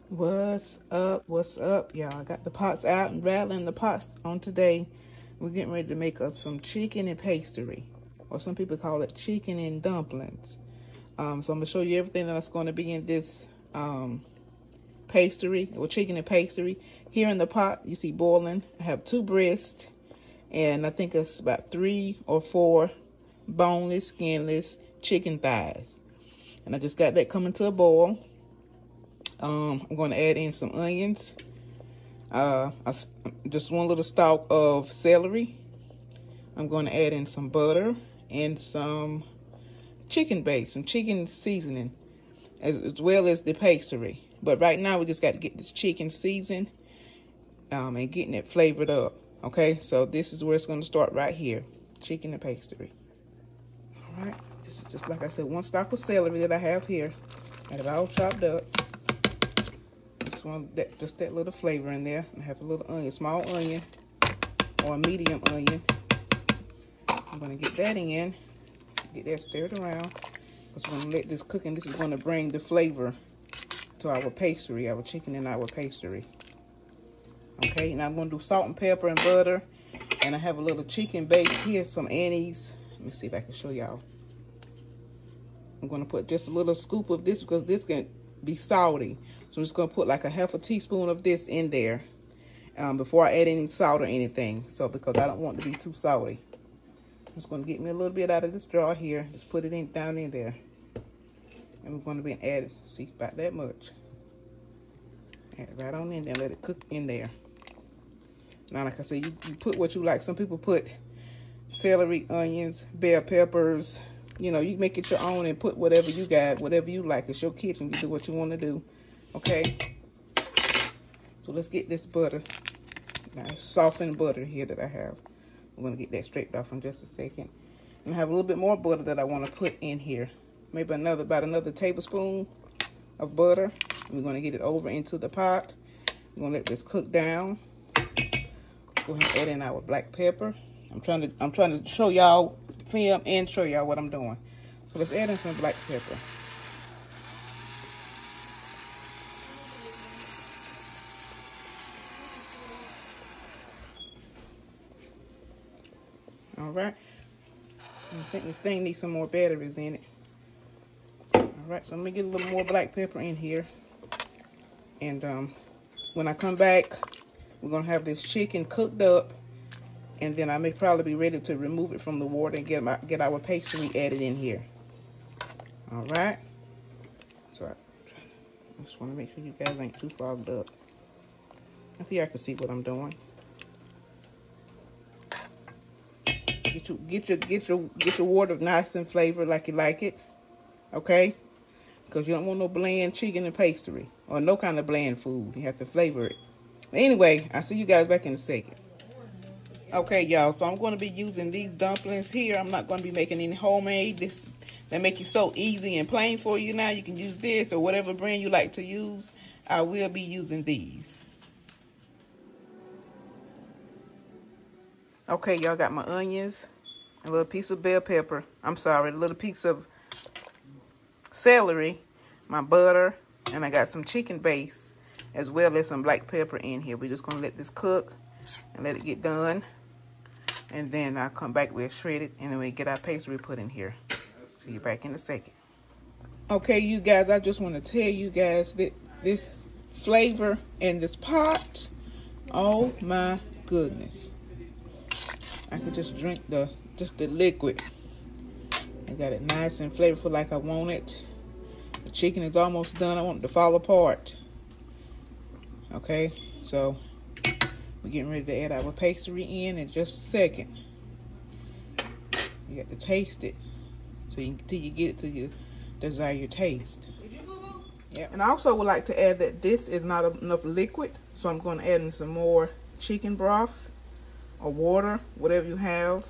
What's up? What's up, y'all? I got the pots out and rattling the pots on today. We're getting ready to make us some chicken and pastry, or some people call it chicken and dumplings. So I'm gonna show you everything that's going to be in this pastry, or chicken and pastry. Here in the pot, you see boiling. I have 2 breasts, and I think it's about 3 or 4 boneless, skinless chicken thighs. And I just got that coming to a boil. I'm going to add in some onions, just 1 little stalk of celery. I'm going to add in some butter and some chicken base, some chicken seasoning, as well as the pastry. But right now we just got to get this chicken seasoned and getting it flavored up. Okay, so this is where it's going to start right here, chicken and pastry. All right, this is just like I said, 1 stalk of celery that I have here. Got it all chopped up. Just that little flavor in there. I have a little onion, small onion or a medium onion. I'm going to get that in, get that stirred around, because we're going to let this cook, and this is going to bring the flavor to our pastry, our chicken and our pastry. Okay, now I'm going to do salt and pepper and butter, and I have a little chicken base here, some anise. Let me see if I can show y'all. I'm going to put just a little scoop of this because this can be salty. So I'm just going to put like a ½ teaspoon of this in there before I add any salt or anything. So because I don't want it to be too salty. I'm just going to get me a little bit out of this jar here. Just put it down in there. And we're going to be adding, see, about that much. Add it right on in there. Let it cook in there. Now, like I said, you put what you like. Some people put celery, onions, bell peppers. You know, you make it your own and put whatever you got, whatever you like. It's your kitchen. You do what you want to do. Okay? So let's get this butter. Nice softened butter here that I have. I'm going to get that straightened off in just a second. And I have a little bit more butter that I want to put in here. Maybe about another tablespoon of butter. We're going to get it over into the pot. We're going to let this cook down. Go ahead and add in our black pepper. I'm trying to show y'all, film and show y'all what I'm doing. So let's add in some black pepper. All right. I think this thing needs some more batteries in it. All right, so let me get a little more black pepper in here. And when I come back, we're gonna have this chicken cooked up, and then I may probably be ready to remove it from the water and get our pastry added in here. All right. So I just want to make sure you guys ain't too fogged up. I feel I can see what I'm doing. Get your water nice and flavored like you like it. Okay? Because you don't want no bland chicken and pastry, or no kind of bland food. You have to flavor it. Anyway, I'll see you guys back in a second. Okay, y'all, so I'm going to be using these dumplings here. I'm not going to be making any homemade. They make it so easy and plain for you now. You can use this or whatever brand you like to use. I will be using these. Okay, y'all, got my onions, a little piece of bell pepper. I'm sorry, a little piece of celery, my butter, and I got some chicken base, as well as some black pepper in here. We're just going to let this cook and let it get done. And then I'll come back with it shredded, and then we get our pastry put in here. See you back in a second. Okay, you guys, I just want to tell you guys that this flavor in this pot, oh my goodness. I could just drink the liquid. I got it nice and flavorful like I want it. The chicken is almost done. I want it to fall apart. Okay, so we're getting ready to add our pastry in just a second. You got to taste it till you get it to your desired taste. Yeah, and I also would like to add that this is not enough liquid, so I'm going to add in some more chicken broth or water, whatever you have,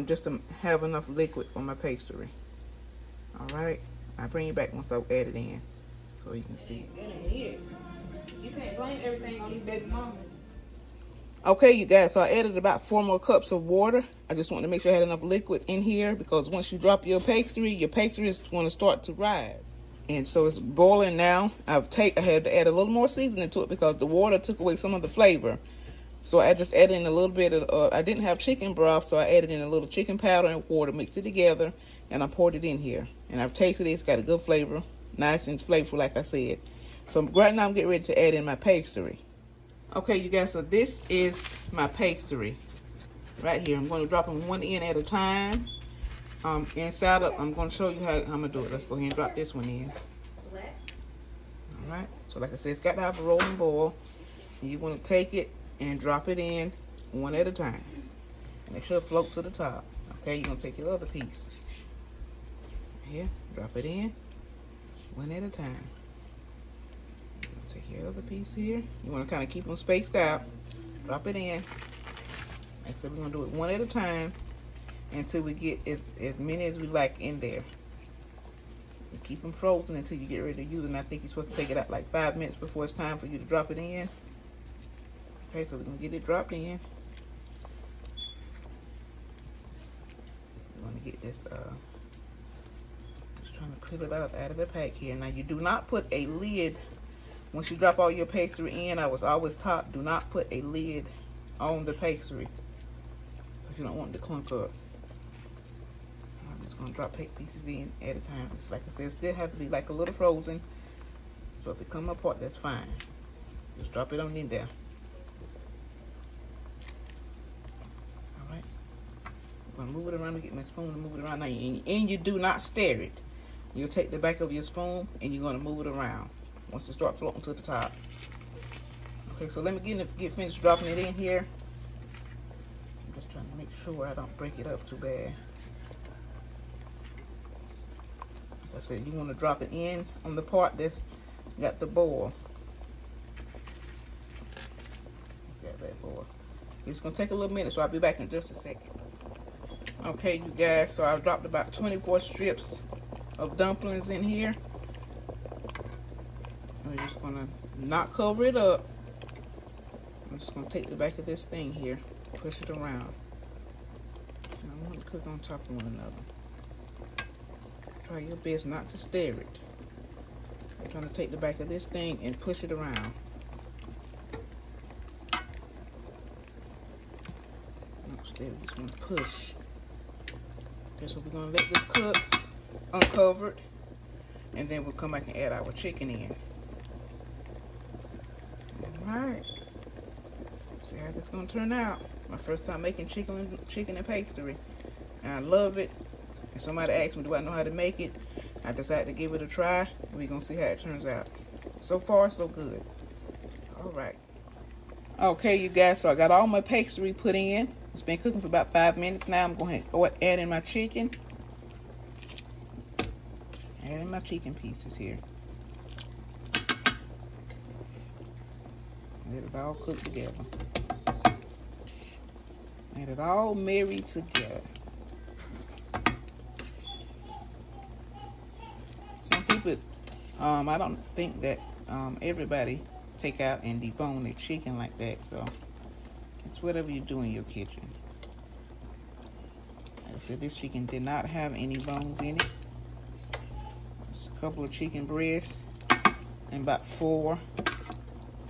just to have enough liquid for my pastry. All right, I'll bring you back once I've added in, so you can see. You can't blame everything on these baby mamas. Okay, you guys, so I added about 4 more cups of water. I just wanted to make sure I had enough liquid in here, because once you drop your pastry is going to start to rise. And so it's boiling now. I had to add a little more seasoning to it because the water took away some of the flavor. So I just added in a little bit of, I didn't have chicken broth, so I added in a little chicken powder and water, mixed it together, and I poured it in here. And I've tasted it. It's got a good flavor, nice and flavorful, like I said. So right now I'm getting ready to add in my pastry. Okay, you guys, so this is my pastry right here. I'm going to drop them one in at a time. Inside of, I'm going to show you how I'm going to do it. Let's go ahead and drop this one in. All right, so like I said, it's got to have a rolling boil. And you want to take it and drop it in one at a time. And it should float to the top. Okay, you're going to take your other piece. Here, drop it in one at a time. You're going to take your other piece here. You want to kind of keep them spaced out. Drop it in. Like I said, we're going to do it one at a time until we get as many as we like in there. You keep them frozen until you get ready to use them. I think you're supposed to take it out like 5 minutes before it's time for you to drop it in. Okay, so we're going to get it dropped in. We're going to get this, just trying to pull it out of the pack here. Now, you do not put a lid. Once you drop all your pastry in, I was always taught, do not put a lid on the pastry. Because you don't want it to clunk up. I'm just going to drop pieces in at a time. It's like I said, it still have to be like a little frozen. So if it come apart, that's fine. Just drop it on in there. Alright. I'm going to move it around and get my spoon to move it around. Now, and you do not stir it. You'll take the back of your spoon and you're going to move it around once it starts floating to the top. Okay, so let me get finished dropping it in here. I'm just trying to make sure I don't break it up too bad. Like I said, you want to drop it in on the part that's got the boil. Got that boil. It's going to take a little minute, so I'll be back in just a second. Okay, you guys, so I've dropped about 24 strips of dumplings in here. I'm just going to not cover it up. I'm just going to take the back of this thing here, push it around. I want to cook on top of one another. Try your best not to stir it. I'm trying to take the back of this thing and push it around. Don't stir, we just want to push. Okay, so we're going to let this cook uncovered, and then we'll come back and add our chicken in. Alright. See how this is going to turn out. My first time making chicken and pastry. And I love it. And somebody asked me, do I know how to make it? I decided to give it a try. We're going to see how it turns out. So far, so good. Alright. Okay, you guys, so I got all my pastry put in. It's been cooking for about 5 minutes now. I'm going to add in my chicken. Add in my chicken pieces here. Let it all cook together. Let it all marry together. Some people, I don't think that everybody take out and debone their chicken like that. So it's whatever you do in your kitchen. Like I said, this chicken did not have any bones in it. Just a couple of chicken breasts and about 4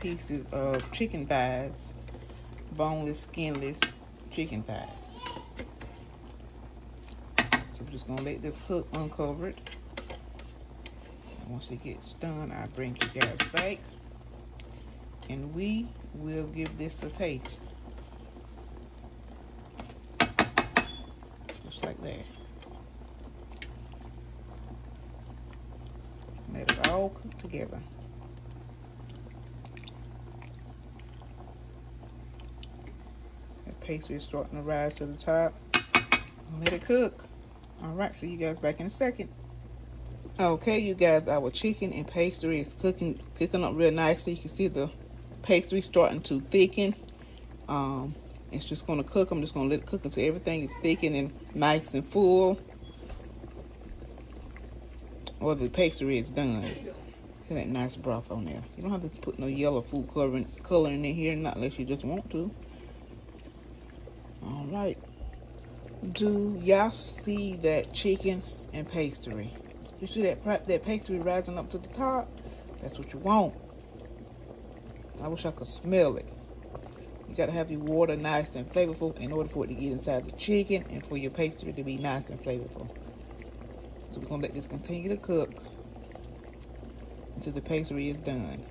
pieces of chicken thighs, boneless, skinless chicken thighs. So we're just gonna let this cook uncovered. And once it gets done, I'll bring you guys back and we will give this a taste. Just like that. Let it all cook together. Pastry is starting to rise to the top. Let it cook. All right, see you guys back in a second. Okay, you guys, our chicken and pastry is cooking up real nicely. You can see the pastry starting to thicken. It's just going to cook. I'm just going to let it cook until everything is thickened and nice and full, or the pastry is done. Look at that nice broth on there. You don't have to put no yellow food coloring in here, not unless you just want to. All right. Do y'all see that chicken and pastry? You see that pastry rising up to the top? That's what you want. I wish I could smell it. You got to have your water nice and flavorful in order for it to get inside the chicken and for your pastry to be nice and flavorful. So we're going to let this continue to cook until the pastry is done.